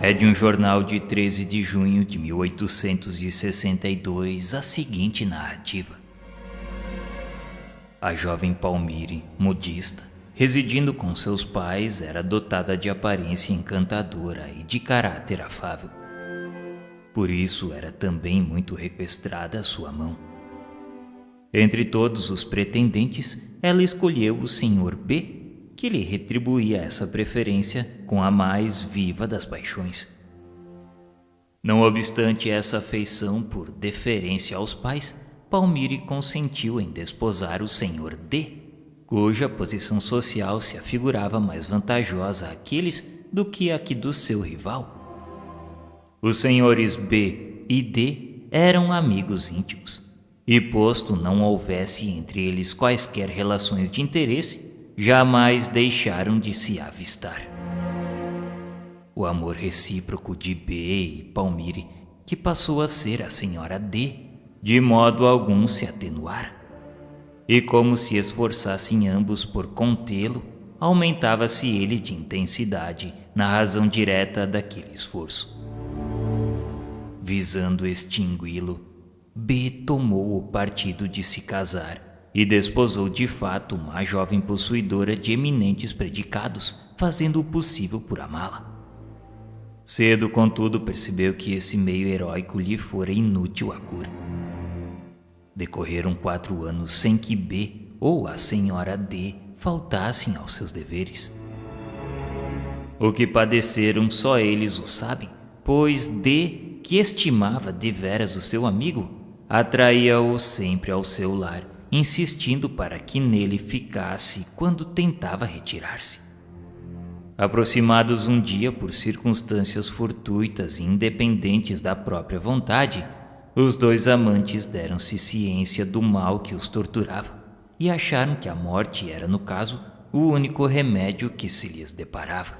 É de um jornal de 13 de junho de 1862 a seguinte narrativa. A jovem Palmyre, modista, residindo com seus pais, era dotada de aparência encantadora e de caráter afável. Por isso era também muito requestrada a sua mão. Entre todos os pretendentes, ela escolheu o Sr. B, que lhe retribuía essa preferência com a mais viva das paixões. Não obstante essa afeição por deferência aos pais, Palmyre consentiu em desposar o Sr. D, cuja posição social se afigurava mais vantajosa àqueles do que a que do seu rival. Os senhores B e D eram amigos íntimos, e posto não houvesse entre eles quaisquer relações de interesse, jamais deixaram de se avistar. O amor recíproco de B e Palmyre, que passou a ser a senhora D, de modo algum se atenuara, e como se esforçassem ambos por contê-lo, aumentava-se ele de intensidade na razão direta daquele esforço. Visando extingui-lo, B tomou o partido de se casar e desposou de fato uma jovem possuidora de eminentes predicados, fazendo o possível por amá-la. Cedo, contudo, percebeu que esse meio heróico lhe fora inútil à cura. Decorreram 4 anos sem que B ou a senhora D faltassem aos seus deveres. O que padeceram só eles o sabem, pois D, que estimava deveras o seu amigo, atraía-o sempre ao seu lar, insistindo para que nele ficasse quando tentava retirar-se. Aproximados um dia por circunstâncias fortuitas e independentes da própria vontade, os dois amantes deram-se ciência do mal que os torturava e acharam que a morte era, no caso, o único remédio que se lhes deparava.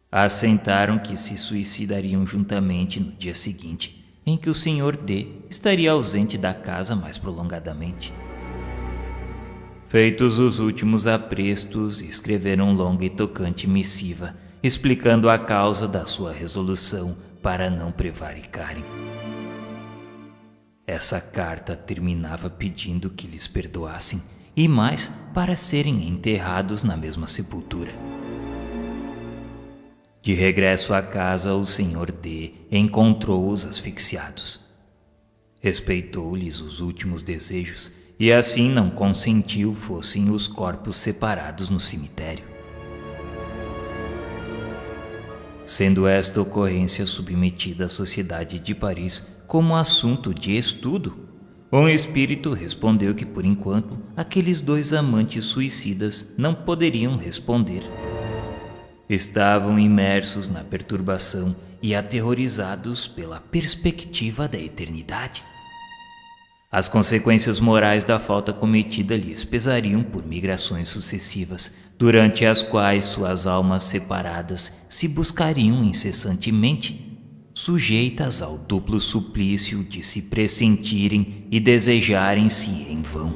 Assentaram que se suicidariam juntamente no dia seguinte, em que o Sr. D estaria ausente da casa mais prolongadamente. Feitos os últimos aprestos, escreveram longa e tocante missiva, explicando a causa da sua resolução para não prevaricarem. Essa carta terminava pedindo que lhes perdoassem, e mais para serem enterrados na mesma sepultura. De regresso à casa, o Sr. D encontrou-os asfixiados. Respeitou-lhes os últimos desejos e assim não consentiu fossem os corpos separados no cemitério. Sendo esta ocorrência submetida à sociedade de Paris como assunto de estudo, um espírito respondeu que, por enquanto, aqueles dois amantes suicidas não poderiam responder. Estavam imersos na perturbação e aterrorizados pela perspectiva da eternidade. As consequências morais da falta cometida lhes pesariam por migrações sucessivas, durante as quais suas almas separadas se buscariam incessantemente, sujeitas ao duplo suplício de se pressentirem e desejarem-se em vão.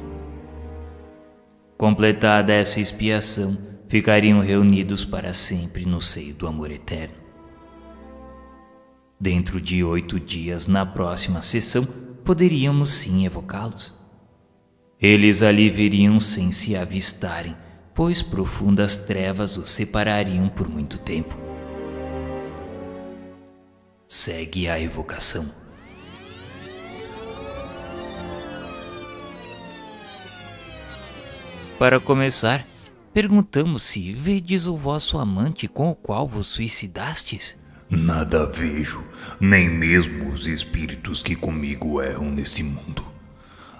Completada essa expiação, ficariam reunidos para sempre no seio do amor eterno. Dentro de 8 dias, na próxima sessão, poderíamos sim evocá-los. Eles ali viriam sem se avistarem, pois profundas trevas os separariam por muito tempo. Segue a evocação. Para começar, perguntamos se vedes o vosso amante com o qual vos suicidastes. Nada vejo, nem mesmo os espíritos que comigo erram nesse mundo.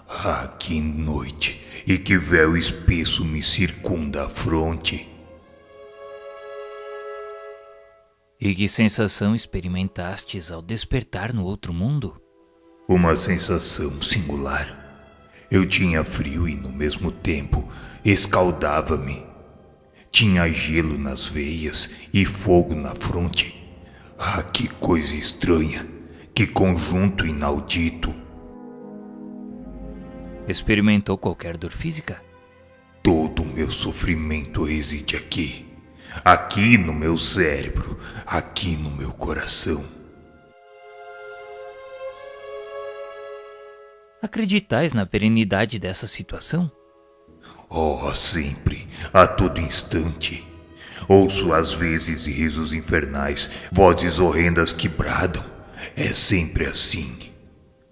Ah, que noite, e que véu espesso me circunda a fronte. E que sensação experimentastes ao despertar no outro mundo? Uma sensação singular. Eu tinha frio e, no mesmo tempo, escaldava-me. Tinha gelo nas veias e fogo na fronte. Ah, que coisa estranha! Que conjunto inaudito! Experimentou qualquer dor física? Todo o meu sofrimento reside aqui. aqui no meu cérebro, aqui no meu coração. Acreditais na perenidade dessa situação? Oh, sempre, a todo instante. Ouço às vezes risos infernais, vozes horrendas que bradam. É sempre assim.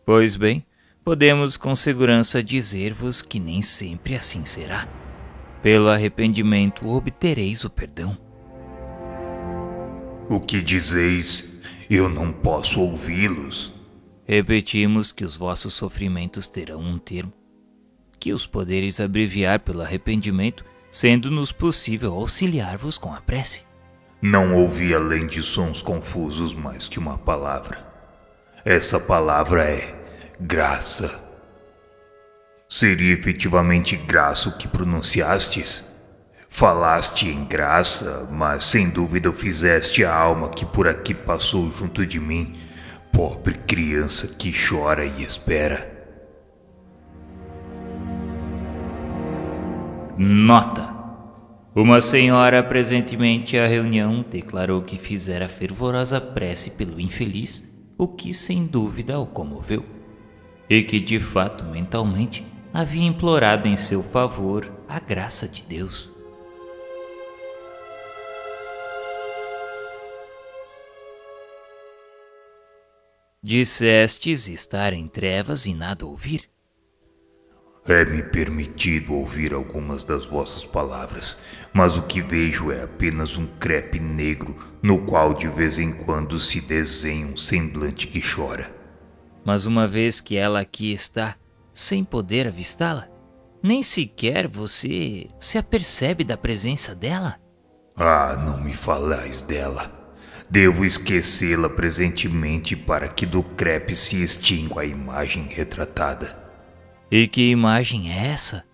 Pois bem, podemos com segurança dizer-vos que nem sempre assim será. Pelo arrependimento obtereis o perdão. O que dizeis? Eu não posso ouvi-los. Repetimos que os vossos sofrimentos terão um termo, que os podereis abreviar pelo arrependimento, sendo-nos possível auxiliar-vos com a prece. Não ouvi além de sons confusos mais que uma palavra. Essa palavra é graça. Seria efetivamente graça o que pronunciastes? Falaste em graça, mas sem dúvida fizeste a alma que por aqui passou junto de mim, pobre criança que chora e espera. Nota: uma senhora presentemente à reunião declarou que fizera fervorosa prece pelo infeliz, o que sem dúvida o comoveu, e que de fato mentalmente havia implorado em seu favor a graça de Deus. Dissestes estar em trevas e nada ouvir? É-me permitido ouvir algumas das vossas palavras, mas o que vejo é apenas um crepe negro no qual de vez em quando se desenha um semblante que chora. Mas uma vez que ela aqui está, sem poder avistá-la, nem sequer você se apercebe da presença dela? Ah, não me falais dela. Devo esquecê-la presentemente para que do crepe se extingua a imagem retratada. E que imagem é essa?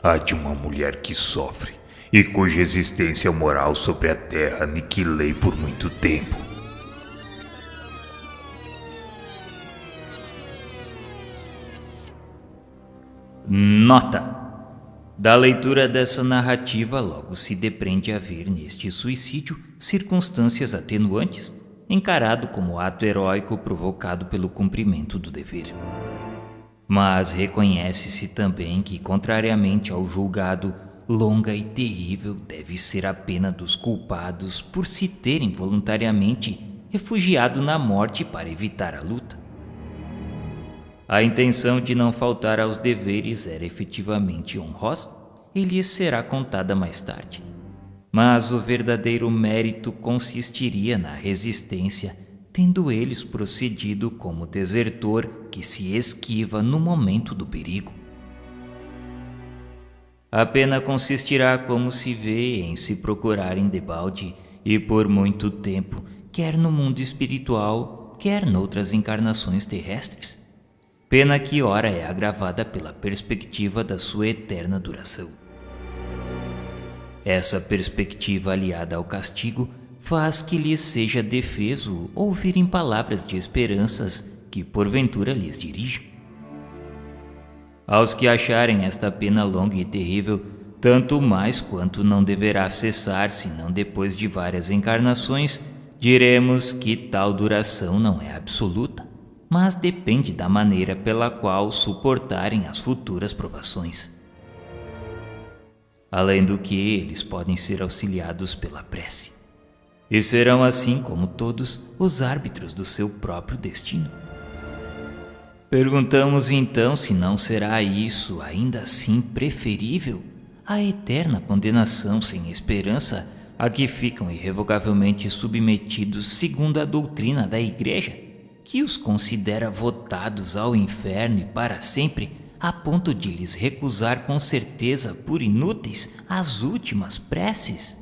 A de uma mulher que sofre e cuja existência moral sobre a terra aniquilei por muito tempo. Nota: da leitura dessa narrativa logo se depreende haver neste suicídio circunstâncias atenuantes, encarado como ato heróico provocado pelo cumprimento do dever. Mas reconhece-se também que, contrariamente ao julgado, longa e terrível deve ser a pena dos culpados por se terem voluntariamente refugiado na morte para evitar a luta. A intenção de não faltar aos deveres era efetivamente honrosa e lhes será contada mais tarde. Mas o verdadeiro mérito consistiria na resistência, tendo eles procedido como desertor que se esquiva no momento do perigo. A pena consistirá, como se vê, em se procurarem debalde e por muito tempo, quer no mundo espiritual, quer noutras encarnações terrestres. Pena que ora é agravada pela perspectiva da sua eterna duração. Essa perspectiva, aliada ao castigo, faz que lhes seja defeso ouvirem palavras de esperanças que porventura lhes dirigem. Aos que acharem esta pena longa e terrível, tanto mais quanto não deverá cessar senão depois de várias encarnações, diremos que tal duração não é absoluta, mas depende da maneira pela qual suportarem as futuras provações. Além do que, eles podem ser auxiliados pela prece, e serão, assim como todos, os árbitros do seu próprio destino. Perguntamos então se não será isso, ainda assim, preferível à eterna condenação sem esperança a que ficam irrevogavelmente submetidos segundo a doutrina da Igreja, que os considera votados ao inferno e para sempre, a ponto de lhes recusar com certeza por inúteis as últimas preces?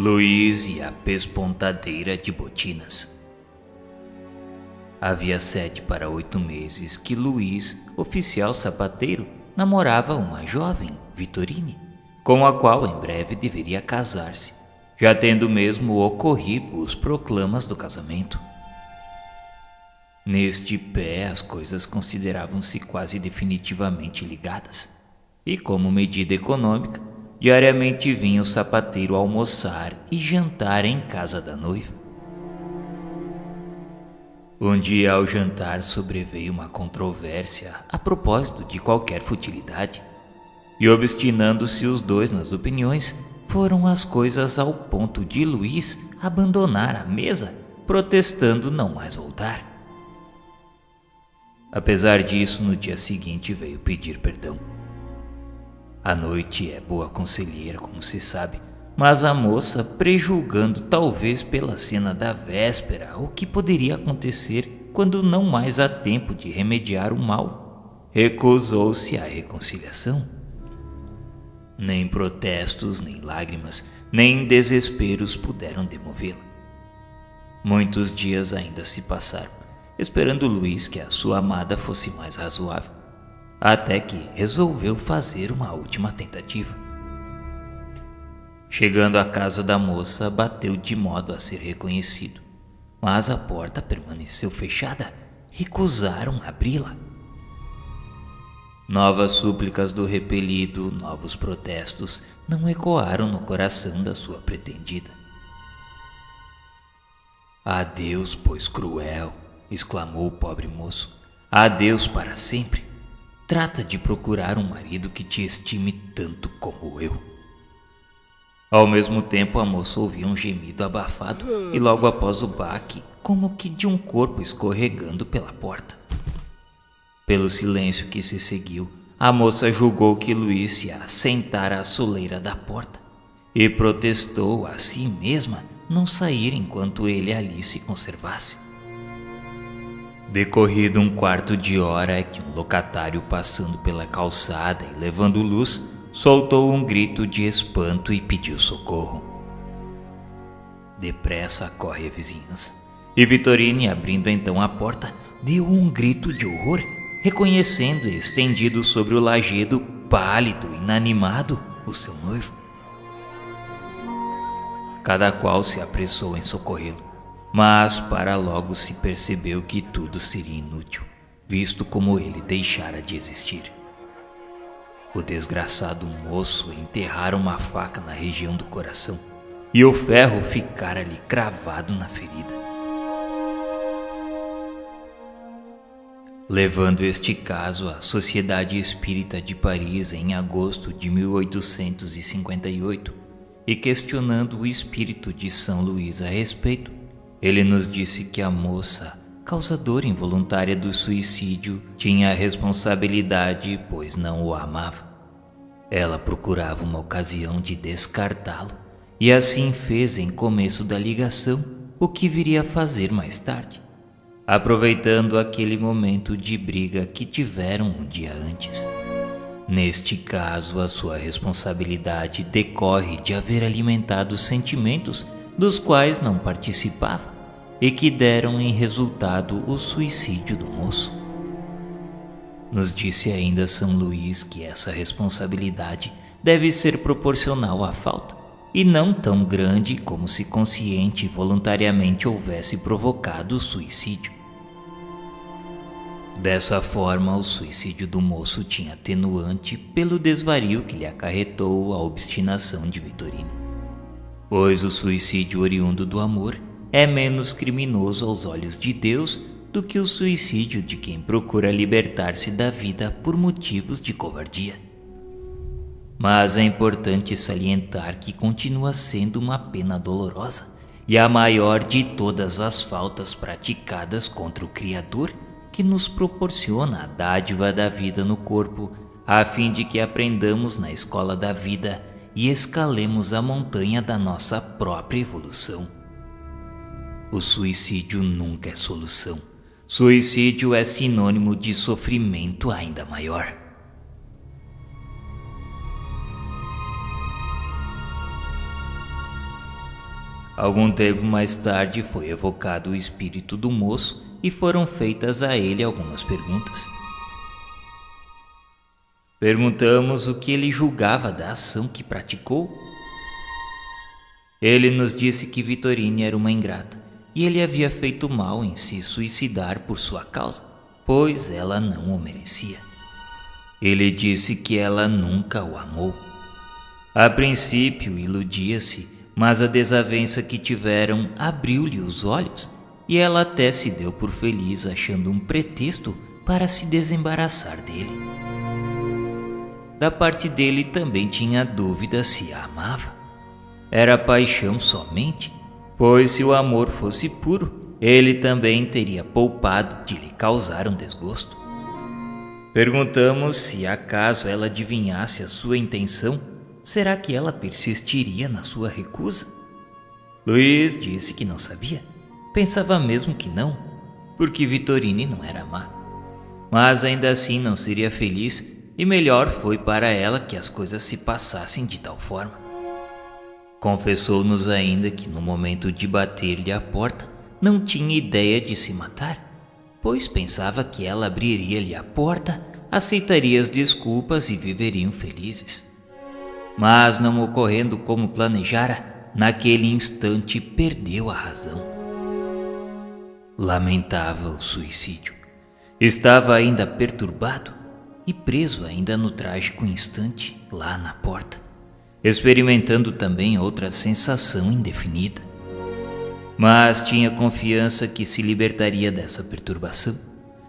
Luiz e a pespontadeira de botinas. Havia 7 para 8 meses que Luiz, oficial sapateiro, namorava uma jovem, Vitorine, com a qual em breve deveria casar-se, já tendo mesmo ocorrido os proclamas do casamento. Neste pé as coisas consideravam-se quase definitivamente ligadas, e como medida econômica, diariamente vinha o sapateiro almoçar e jantar em casa da noiva. Um dia ao jantar sobreveio uma controvérsia a propósito de qualquer futilidade, e obstinando-se os dois nas opiniões, foram as coisas ao ponto de Luiz abandonar a mesa, protestando não mais voltar. Apesar disso, no dia seguinte veio pedir perdão. A noite é boa conselheira, como se sabe, mas a moça, prejulgando talvez pela cena da véspera o que poderia acontecer quando não mais há tempo de remediar o mal, recusou-se à reconciliação. Nem protestos, nem lágrimas, nem desesperos puderam demovê-la. Muitos dias ainda se passaram, esperando Luiz que a sua amada fosse mais razoável, até que resolveu fazer uma última tentativa. Chegando à casa da moça, bateu de modo a ser reconhecido, mas a porta permaneceu fechada. Recusaram abri-la. Novas súplicas do repelido, novos protestos não ecoaram no coração da sua pretendida. "Adeus, pois cruel", exclamou o pobre moço. "Adeus para sempre. Trata de procurar um marido que te estime tanto como eu." Ao mesmo tempo, a moça ouvia um gemido abafado e logo após o baque, como que de um corpo escorregando pela porta. Pelo silêncio que se seguiu, a moça julgou que Luiz se assentara à soleira da porta e protestou a si mesma não sair enquanto ele ali se conservasse. Decorrido um quarto de hora é que um locatário passando pela calçada e levando luz, soltou um grito de espanto e pediu socorro. Depressa corre a vizinhança, e Vitorine, abrindo então a porta, deu um grito de horror, reconhecendo estendido sobre o lajedo, pálido, inanimado, o seu noivo. Cada qual se apressou em socorrê-lo, mas para logo se percebeu que tudo seria inútil, visto como ele deixara de existir. O desgraçado moço enterrara uma faca na região do coração e o ferro ficara-lhe cravado na ferida. Levando este caso à Sociedade Espírita de Paris em agosto de 1858 e questionando o espírito de São Luís a respeito, ele nos disse que a moça, causadora involuntária do suicídio, tinha a responsabilidade, pois não o amava. Ela procurava uma ocasião de descartá-lo, e assim fez em começo da ligação o que viria a fazer mais tarde, aproveitando aquele momento de briga que tiveram um dia antes. Neste caso, a sua responsabilidade decorre de haver alimentado sentimentos dos quais não participava e que deram em resultado o suicídio do moço. Nos disse ainda São Luís que essa responsabilidade deve ser proporcional à falta, e não tão grande como se consciente e voluntariamente houvesse provocado o suicídio. Dessa forma, o suicídio do moço tinha atenuante pelo desvario que lhe acarretou a obstinação de Vitorine, pois o suicídio oriundo do amor é menos criminoso aos olhos de Deus do que o suicídio de quem procura libertar-se da vida por motivos de covardia. Mas é importante salientar que continua sendo uma pena dolorosa e a maior de todas as faltas praticadas contra o Criador, que nos proporciona a dádiva da vida no corpo, a fim de que aprendamos na escola da vida e escalemos a montanha da nossa própria evolução. O suicídio nunca é solução. Suicídio é sinônimo de sofrimento ainda maior. Algum tempo mais tarde foi evocado o espírito do moço e foram feitas a ele algumas perguntas. Perguntamos o que ele julgava da ação que praticou. Ele nos disse que Vitorine era uma ingrata e ele havia feito mal em se suicidar por sua causa, pois ela não o merecia. Ele disse que ela nunca o amou. A princípio iludia-se, mas a desavença que tiveram abriu-lhe os olhos e ela até se deu por feliz achando um pretexto para se desembaraçar dele. Da parte dele também tinha dúvida se a amava. Era paixão somente, pois se o amor fosse puro, ele também teria poupado de lhe causar um desgosto. Perguntamos se acaso ela adivinhasse a sua intenção, será que ela persistiria na sua recusa? Luiz disse que não sabia. Pensava mesmo que não, porque Vitorine não era má. Mas ainda assim não seria feliz e melhor foi para ela que as coisas se passassem de tal forma. Confessou-nos ainda que no momento de bater-lhe a porta não tinha ideia de se matar, pois pensava que ela abriria-lhe a porta, aceitaria as desculpas e viveriam felizes. Mas não ocorrendo como planejara, naquele instante perdeu a razão. Lamentava o suicídio. Estava ainda perturbado e preso ainda no trágico instante lá na porta, experimentando também outra sensação indefinida. Mas tinha confiança que se libertaria dessa perturbação.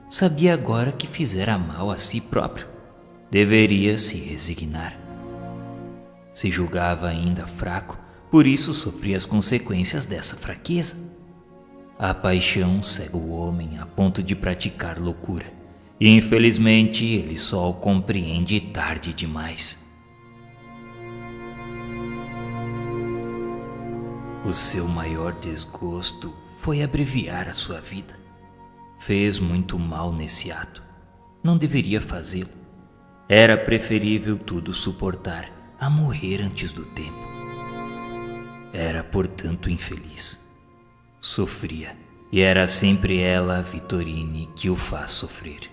Sabia agora que fizera mal a si próprio. Deveria se resignar. Se julgava ainda fraco, por isso sofria as consequências dessa fraqueza. A paixão cega o homem a ponto de praticar loucura, e infelizmente ele só o compreende tarde demais. O seu maior desgosto foi abreviar a sua vida. Fez muito mal nesse ato. Não deveria fazê-lo. Era preferível tudo suportar a morrer antes do tempo. Era, portanto, infeliz. Sofria, e era sempre ela, Vitorine, que o faz sofrer.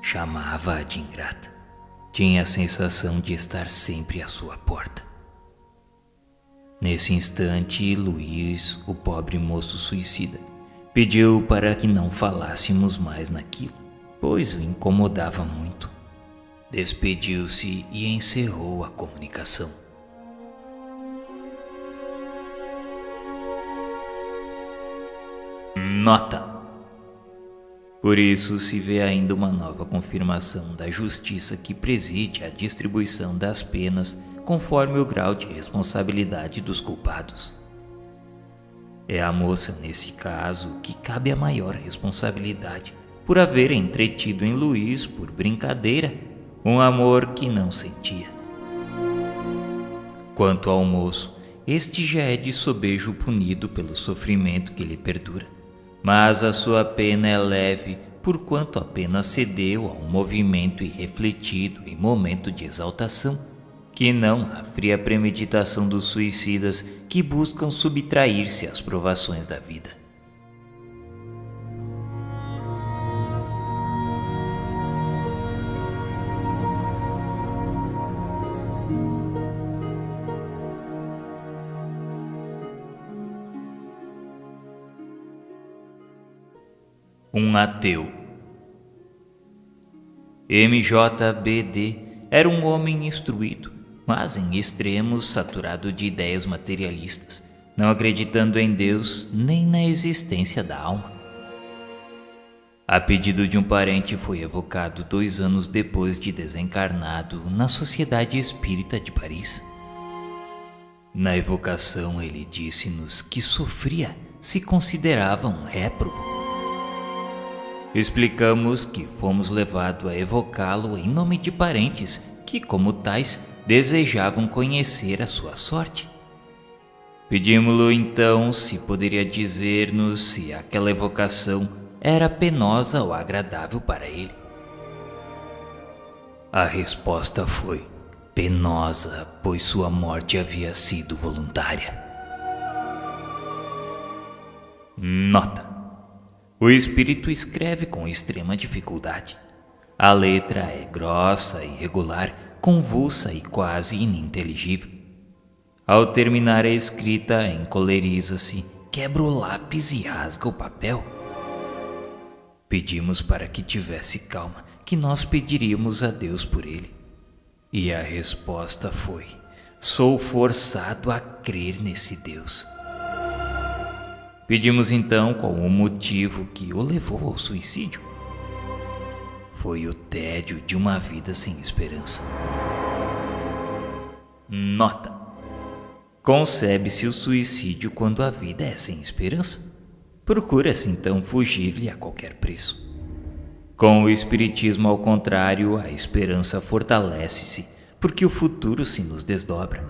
Chamava-a de ingrata. Tinha a sensação de estar sempre à sua porta. Nesse instante, Luiz, o pobre moço suicida, pediu para que não falássemos mais naquilo, pois o incomodava muito. Despediu-se e encerrou a comunicação. Nota. Por isso se vê ainda uma nova confirmação da justiça que preside a distribuição das penas conforme o grau de responsabilidade dos culpados. É a moça, nesse caso, que cabe a maior responsabilidade por haver entretido em Luiz, por brincadeira, um amor que não sentia. Quanto ao moço, este já é de sobejo punido pelo sofrimento que lhe perdura, mas a sua pena é leve porquanto apenas cedeu a um movimento irrefletido em momento de exaltação, que não a fria premeditação dos suicidas que buscam subtrair-se às provações da vida. Um ateu. MJBD era um homem instruído, mas em extremos saturado de ideias materialistas, não acreditando em Deus nem na existência da alma. A pedido de um parente foi evocado 2 anos depois de desencarnado na Sociedade Espírita de Paris. Na evocação ele disse-nos que sofria, se considerava um réprobo. Explicamos que fomos levados a evocá-lo em nome de parentes que, como tais, desejavam conhecer a sua sorte. Pedimos-lhe então se poderia dizer-nos se aquela evocação era penosa ou agradável para ele. A resposta foi penosa, pois sua morte havia sido voluntária. Nota: o espírito escreve com extrema dificuldade. A letra é grossa, irregular, convulsa e quase ininteligível. Ao terminar a escrita, encoleriza-se, quebra o lápis e rasga o papel. Pedimos para que tivesse calma, que nós pediríamos a Deus por ele. E a resposta foi: sou forçado a crer nesse Deus. Pedimos então qual o motivo que o levou ao suicídio. Foi o tédio de uma vida sem esperança. Nota: concebe-se o suicídio quando a vida é sem esperança. Procura-se então fugir-lhe a qualquer preço. Com o espiritismo, ao contrário, a esperança fortalece-se, porque o futuro se nos desdobra.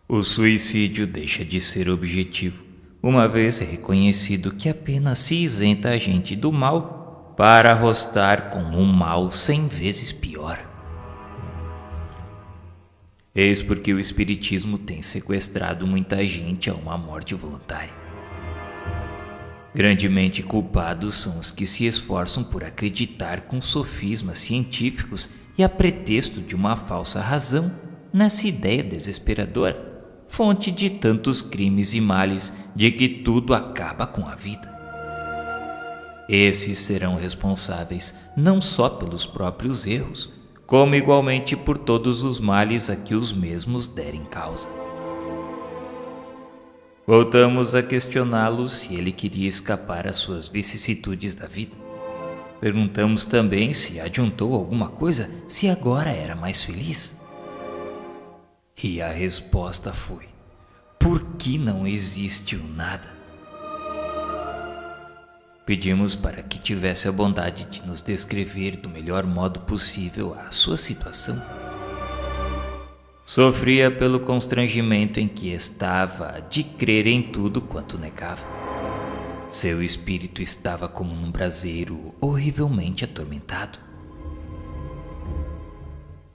O suicídio deixa de ser objetivo, uma vez reconhecido que apenas se isenta a gente do mal para arrostar com um mal 100 vezes pior. Eis porque o espiritismo tem sequestrado muita gente a uma morte voluntária. Grandemente culpados são os que se esforçam por acreditar com sofismas científicos e a pretexto de uma falsa razão nessa ideia desesperadora, fonte de tantos crimes e males, de que tudo acaba com a vida. Esses serão responsáveis não só pelos próprios erros, como igualmente por todos os males a que os mesmos derem causa. Voltamos a questioná-lo se ele queria escapar às suas vicissitudes da vida. Perguntamos também se adiantou alguma coisa, se agora era mais feliz. E a resposta foi: por que não existe o nada? Pedimos para que tivesse a bondade de nos descrever do melhor modo possível a sua situação. Sofria pelo constrangimento em que estava de crer em tudo quanto negava. Seu espírito estava como num braseiro horrivelmente atormentado.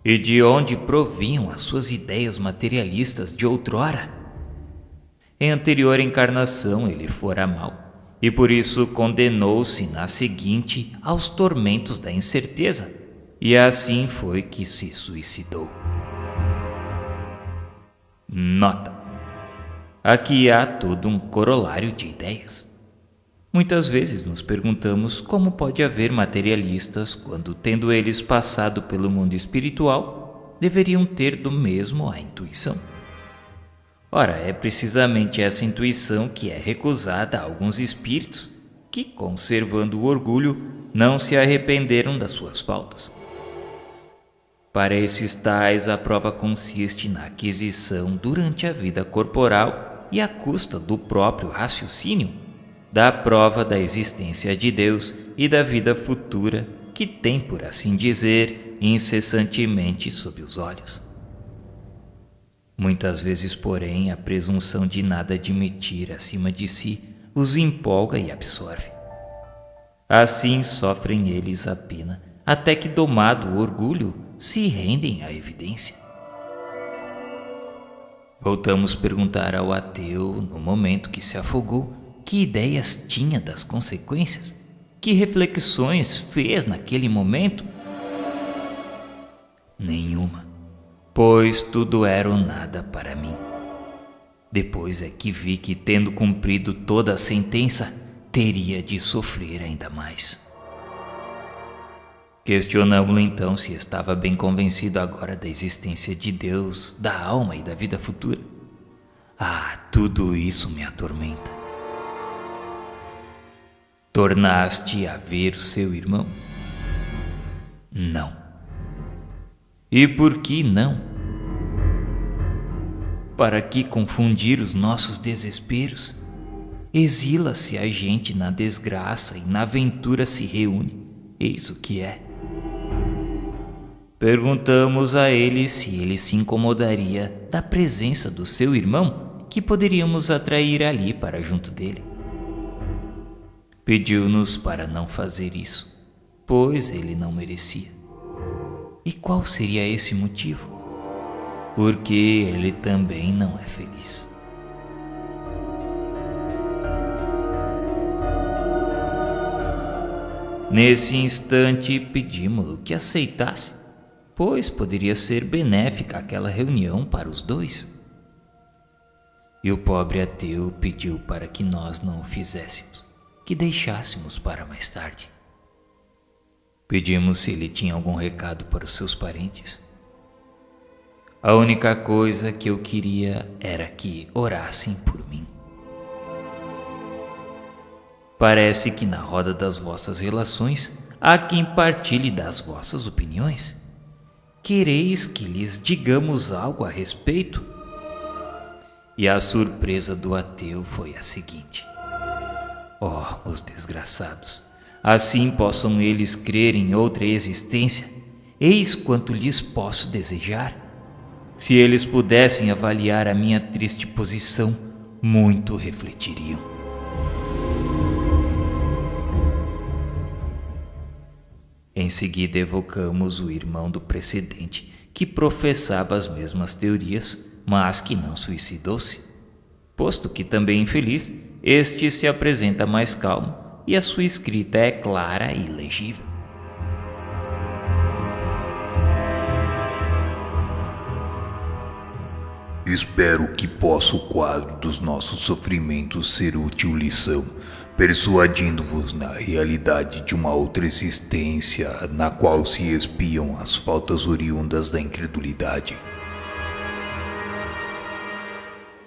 E de onde provinham as suas ideias materialistas de outrora? Em anterior encarnação ele fora mau, e por isso condenou-se na seguinte aos tormentos da incerteza, e assim foi que se suicidou. Nota: aqui há todo um corolário de ideias. Muitas vezes nos perguntamos como pode haver materialistas quando, tendo eles passado pelo mundo espiritual, deveriam ter do mesmo a intuição. Ora, é precisamente essa intuição que é recusada a alguns espíritos que, conservando o orgulho, não se arrependeram das suas faltas. Para esses tais, a prova consiste na aquisição durante a vida corporal e à custa do próprio raciocínio, da prova da existência de Deus e da vida futura que tem, por assim dizer, incessantemente sob os olhos. Muitas vezes, porém, a presunção de nada admitir acima de si os empolga e absorve. Assim sofrem eles a pena, até que, domado o orgulho, se rendem à evidência. Voltamos perguntar ao ateu, no momento que se afogou, que ideias tinha das consequências, que reflexões fez naquele momento. Nenhuma, pois tudo era o nada para mim. Depois é que vi que, tendo cumprido toda a sentença, teria de sofrer ainda mais. Questionamos-lo então se estava bem convencido agora da existência de Deus, da alma e da vida futura. Ah, tudo isso me atormenta. Tornaste a ver o seu irmão? Não. E por que não? Para que confundir os nossos desesperos? Exila-se a gente na desgraça e na ventura se reúne. Eis o que é. Perguntamos a ele se ele se incomodaria da presença do seu irmão, que poderíamos atrair ali para junto dele. Pediu-nos para não fazer isso, pois ele não merecia. E qual seria esse motivo? Porque ele também não é feliz. Nesse instante, pedimos-lhe que aceitasse, pois poderia ser benéfica aquela reunião para os dois. E o pobre ateu pediu para que nós não o fizéssemos, que deixássemos para mais tarde. Pedimos se ele tinha algum recado para os seus parentes. A única coisa que eu queria era que orassem por mim. Parece que na roda das vossas relações há quem partilhe das vossas opiniões. Quereis que lhes digamos algo a respeito? E a surpresa do ateu foi a seguinte: oh, os desgraçados! Assim possam eles crer em outra existência? Eis quanto lhes posso desejar. Se eles pudessem avaliar a minha triste posição, muito refletiriam. Em seguida evocamos o irmão do precedente, que professava as mesmas teorias, mas que não suicidou-se. Posto que também infeliz, este se apresenta mais calmo e a sua escrita é clara e legível. Espero que possa o quadro dos nossos sofrimentos ser útil lição, persuadindo-vos na realidade de uma outra existência na qual se espiam as faltas oriundas da incredulidade.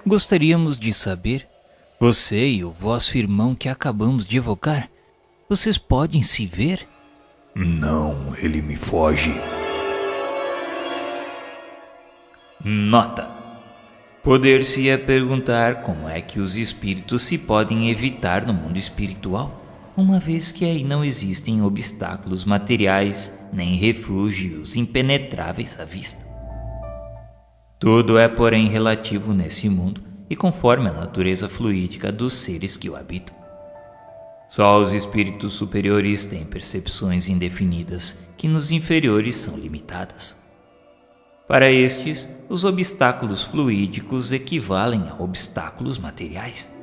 Gostaríamos de saber, você e o vosso irmão que acabamos de evocar, vocês podem se ver? Não, ele me foge. Nota: poder-se-ia perguntar como é que os espíritos se podem evitar no mundo espiritual, uma vez que aí não existem obstáculos materiais nem refúgios impenetráveis à vista. Tudo é, porém, relativo nesse mundo e conforme a natureza fluídica dos seres que o habitam. Só os espíritos superiores têm percepções indefinidas que nos inferiores são limitadas. Para estes, os obstáculos fluídicos equivalem a obstáculos materiais.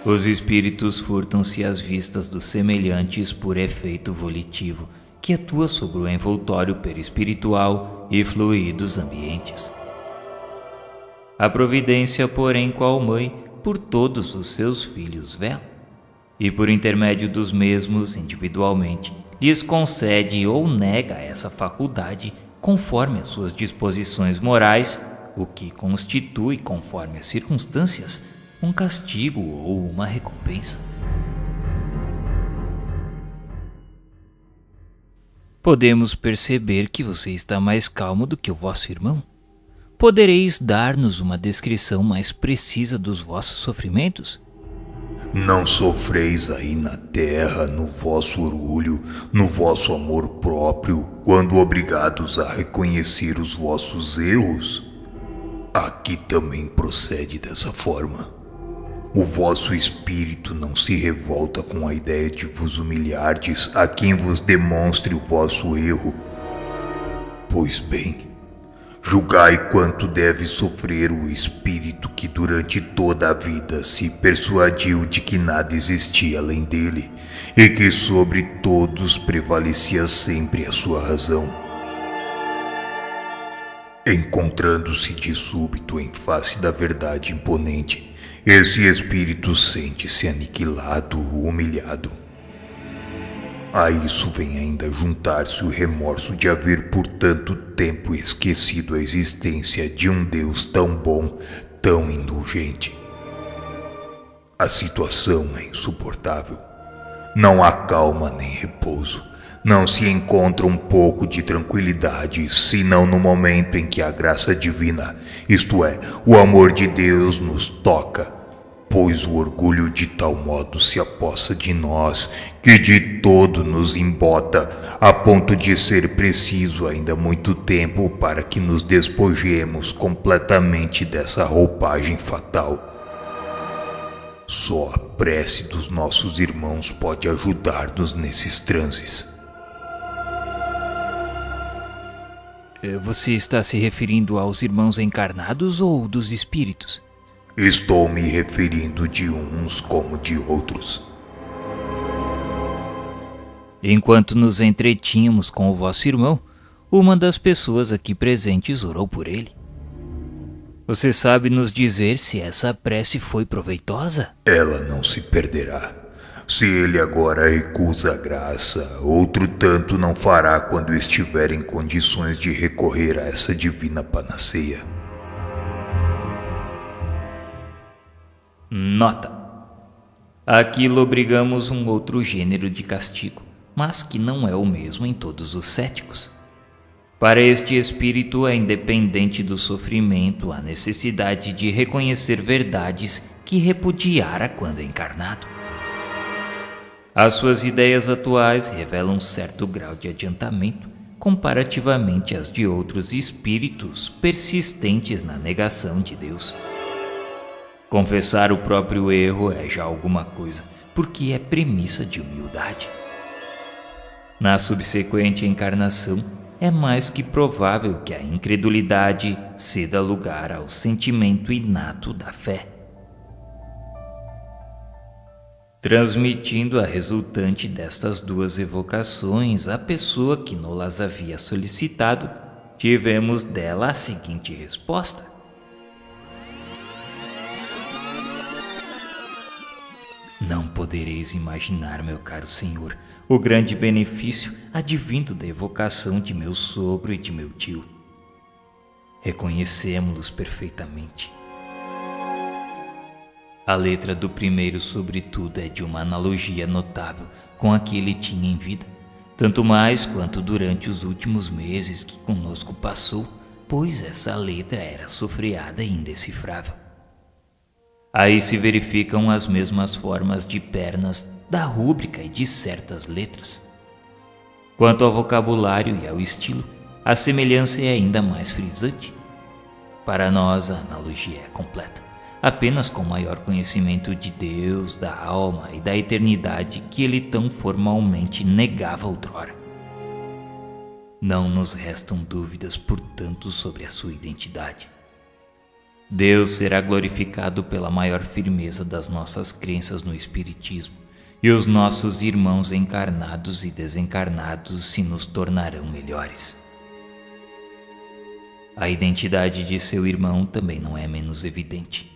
Os espíritos furtam-se às vistas dos semelhantes por efeito volitivo, que atua sobre o envoltório perispiritual e fluidos ambientes. A providência, porém, qual mãe, por todos os seus filhos vela, e por intermédio dos mesmos, individualmente, lhes concede ou nega essa faculdade conforme as suas disposições morais, o que constitui, conforme as circunstâncias, um castigo ou uma recompensa. Podemos perceber que você está mais calmo do que o vosso irmão. Podereis dar-nos uma descrição mais precisa dos vossos sofrimentos? Não sofreis aí na terra, no vosso orgulho, no vosso amor próprio, quando obrigados a reconhecer os vossos erros? Aqui também procede dessa forma. O vosso espírito não se revolta com a ideia de vos humilhardes a quem vos demonstre o vosso erro. Pois bem, julgai quanto deve sofrer o espírito que durante toda a vida se persuadiu de que nada existia além dele e que sobre todos prevalecia sempre a sua razão. Encontrando-se de súbito em face da verdade imponente, esse espírito sente-se aniquilado, humilhado. A isso vem ainda juntar-se o remorso de haver por tanto tempo esquecido a existência de um Deus tão bom, tão indulgente. A situação é insuportável. Não há calma nem repouso. Não se encontra um pouco de tranquilidade, senão no momento em que a graça divina, isto é, o amor de Deus, nos toca, pois o orgulho de tal modo se apossa de nós, que de todo nos embota, a ponto de ser preciso ainda muito tempo para que nos despojemos completamente dessa roupagem fatal. Só a prece dos nossos irmãos pode ajudar-nos nesses transes. Você está se referindo aos irmãos encarnados ou dos espíritos? Estou me referindo de uns como de outros. Enquanto nos entretínhamos com o vosso irmão, uma das pessoas aqui presentes orou por ele. Você sabe nos dizer se essa prece foi proveitosa? Ela não se perderá. Se ele agora recusa a graça, outro tanto não fará quando estiver em condições de recorrer a essa divina panaceia. Nota: aqui lobrigamos um outro gênero de castigo, mas que não é o mesmo em todos os céticos. Para este espírito é independente do sofrimento a necessidade de reconhecer verdades que repudiara quando encarnado. As suas ideias atuais revelam certo grau de adiantamento comparativamente às de outros espíritos persistentes na negação de Deus. Confessar o próprio erro é já alguma coisa, porque é premissa de humildade. Na subsequente encarnação, é mais que provável que a incredulidade ceda lugar ao sentimento inato da fé, transmitindo a resultante destas duas evocações à pessoa que nos havia solicitado. Tivemos dela a seguinte resposta: não podereis imaginar, meu caro senhor, o grande benefício advindo da evocação de meu sogro e de meu tio. Reconhecemos-los perfeitamente. A letra do primeiro, sobretudo, é de uma analogia notável com a que ele tinha em vida, tanto mais quanto durante os últimos meses que conosco passou, pois essa letra era sofreada e indecifrável. Aí se verificam as mesmas formas de pernas da rúbrica e de certas letras. Quanto ao vocabulário e ao estilo, a semelhança é ainda mais frisante. Para nós, a analogia é completa. Apenas com maior conhecimento de Deus, da alma e da eternidade que ele tão formalmente negava outrora. Não nos restam dúvidas, portanto, sobre a sua identidade. Deus será glorificado pela maior firmeza das nossas crenças no Espiritismo, e os nossos irmãos encarnados e desencarnados se nos tornarão melhores. A identidade de seu irmão também não é menos evidente.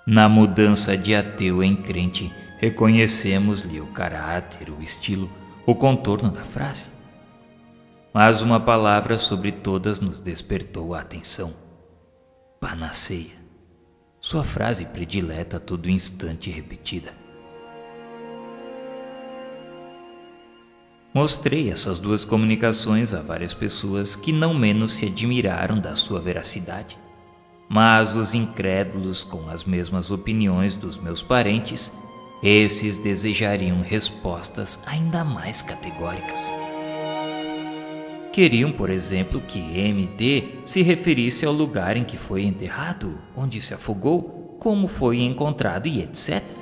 Na mudança de ateu em crente, reconhecemos-lhe o caráter, o estilo, o contorno da frase. Mas uma palavra sobre todas nos despertou a atenção: panaceia, sua frase predileta a todo instante repetida. Mostrei essas duas comunicações a várias pessoas que não menos se admiraram da sua veracidade. Mas os incrédulos, com as mesmas opiniões dos meus parentes, esses desejariam respostas ainda mais categóricas. Queriam, por exemplo, que MD se referisse ao lugar em que foi enterrado, onde se afogou, como foi encontrado e etc.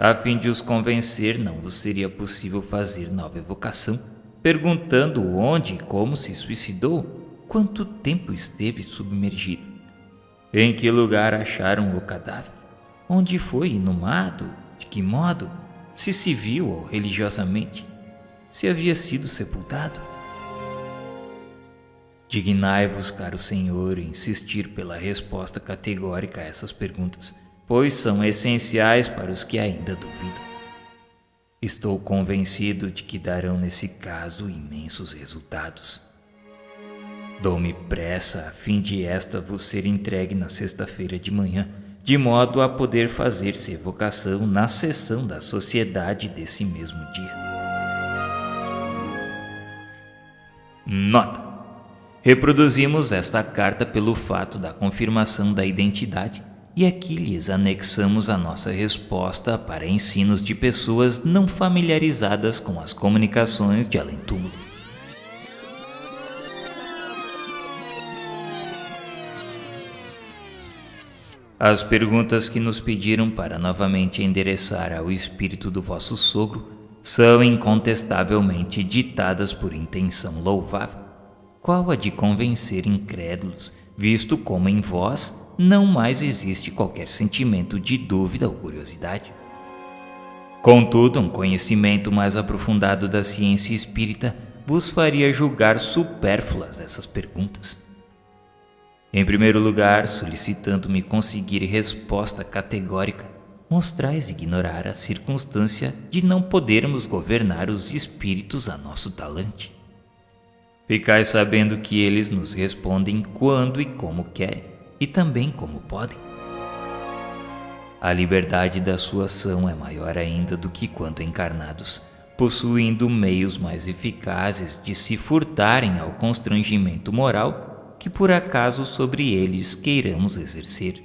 A fim de os convencer, não vos seria possível fazer nova evocação, perguntando onde e como se suicidou, quanto tempo esteve submergido, em que lugar acharam o cadáver, onde foi inumado, de que modo, se civil ou religiosamente, se havia sido sepultado. Dignai-vos, caro senhor, em insistir pela resposta categórica a essas perguntas, pois são essenciais para os que ainda duvidam. Estou convencido de que darão nesse caso imensos resultados. Dou-me pressa a fim de esta vos ser entregue na sexta-feira de manhã, de modo a poder fazer-se evocação na sessão da sociedade desse mesmo dia. Nota: reproduzimos esta carta pelo fato da confirmação da identidade e aqui lhes anexamos a nossa resposta para ensinos de pessoas não familiarizadas com as comunicações de além-túmulo. As perguntas que nos pediram para novamente endereçar ao espírito do vosso sogro são incontestavelmente ditadas por intenção louvável, qual a de convencer incrédulos, visto como em vós não mais existe qualquer sentimento de dúvida ou curiosidade. Contudo, um conhecimento mais aprofundado da ciência espírita vos faria julgar supérfluas essas perguntas. Em primeiro lugar, solicitando-me conseguir resposta categórica, mostrais ignorar a circunstância de não podermos governar os espíritos a nosso talante. Ficais sabendo que eles nos respondem quando e como querem, e também como podem. A liberdade da sua ação é maior ainda do que quando encarnados, possuindo meios mais eficazes de se furtarem ao constrangimento moral que por acaso sobre eles queiramos exercer.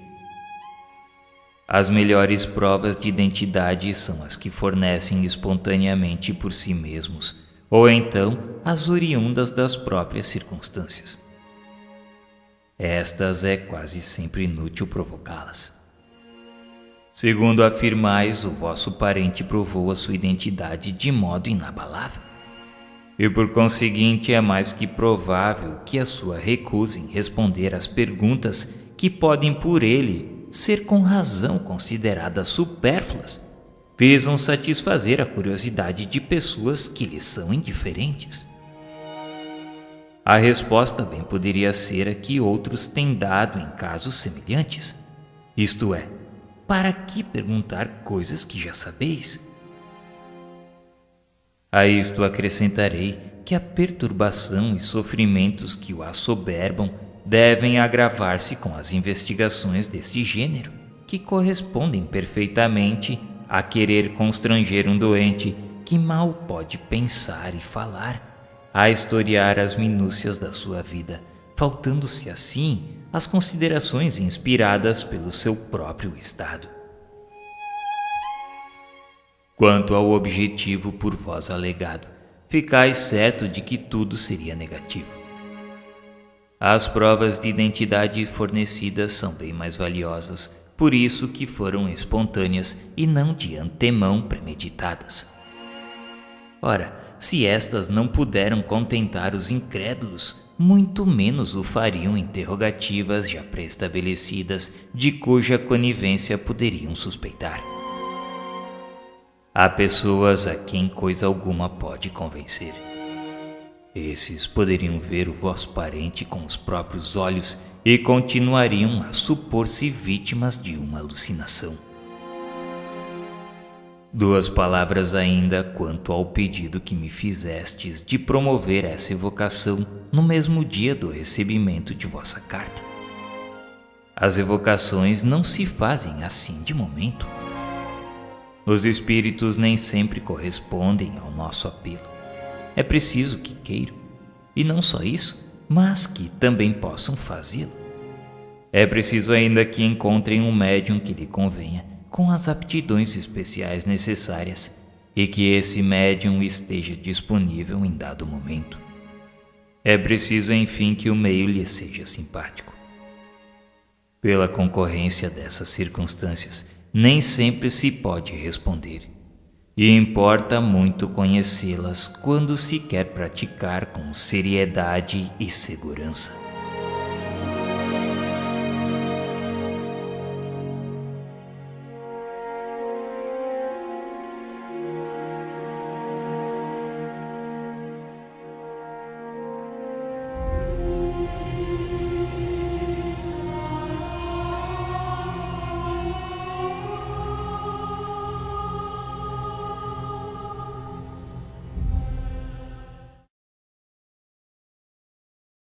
As melhores provas de identidade são as que fornecem espontaneamente por si mesmos, ou então as oriundas das próprias circunstâncias. Estas é quase sempre inútil provocá-las. Segundo afirmais, o vosso parente provou a sua identidade de modo inabalável, e por conseguinte é mais que provável que a sua recusa em responder às perguntas que podem por ele ser com razão consideradas supérfluas, visam satisfazer a curiosidade de pessoas que lhes são indiferentes. A resposta bem poderia ser a que outros têm dado em casos semelhantes, isto é, para que perguntar coisas que já sabeis? A isto acrescentarei que a perturbação e sofrimentos que o assoberbam devem agravar-se com as investigações deste gênero, que correspondem perfeitamente a querer constranger um doente que mal pode pensar e falar, a historiar as minúcias da sua vida, faltando-se assim as considerações inspiradas pelo seu próprio estado. Quanto ao objetivo por vós alegado, ficais certo de que tudo seria negativo. As provas de identidade fornecidas são bem mais valiosas, por isso que foram espontâneas e não de antemão premeditadas. Ora, se estas não puderam contentar os incrédulos, muito menos o fariam interrogativas já pré-estabelecidas de cuja conivência poderiam suspeitar. Há pessoas a quem coisa alguma pode convencer. Esses poderiam ver o vosso parente com os próprios olhos e continuariam a supor-se vítimas de uma alucinação. Duas palavras ainda quanto ao pedido que me fizestes de promover essa evocação no mesmo dia do recebimento de vossa carta. As evocações não se fazem assim de momento. Os espíritos nem sempre correspondem ao nosso apelo. É preciso que queiram, e não só isso, mas que também possam fazê-lo. É preciso ainda que encontrem um médium que lhe convenha, com as aptidões especiais necessárias, e que esse médium esteja disponível em dado momento. É preciso, enfim, que o meio lhe seja simpático. Pela concorrência dessas circunstâncias, nem sempre se pode responder, e importa muito conhecê-las quando se quer praticar com seriedade e segurança.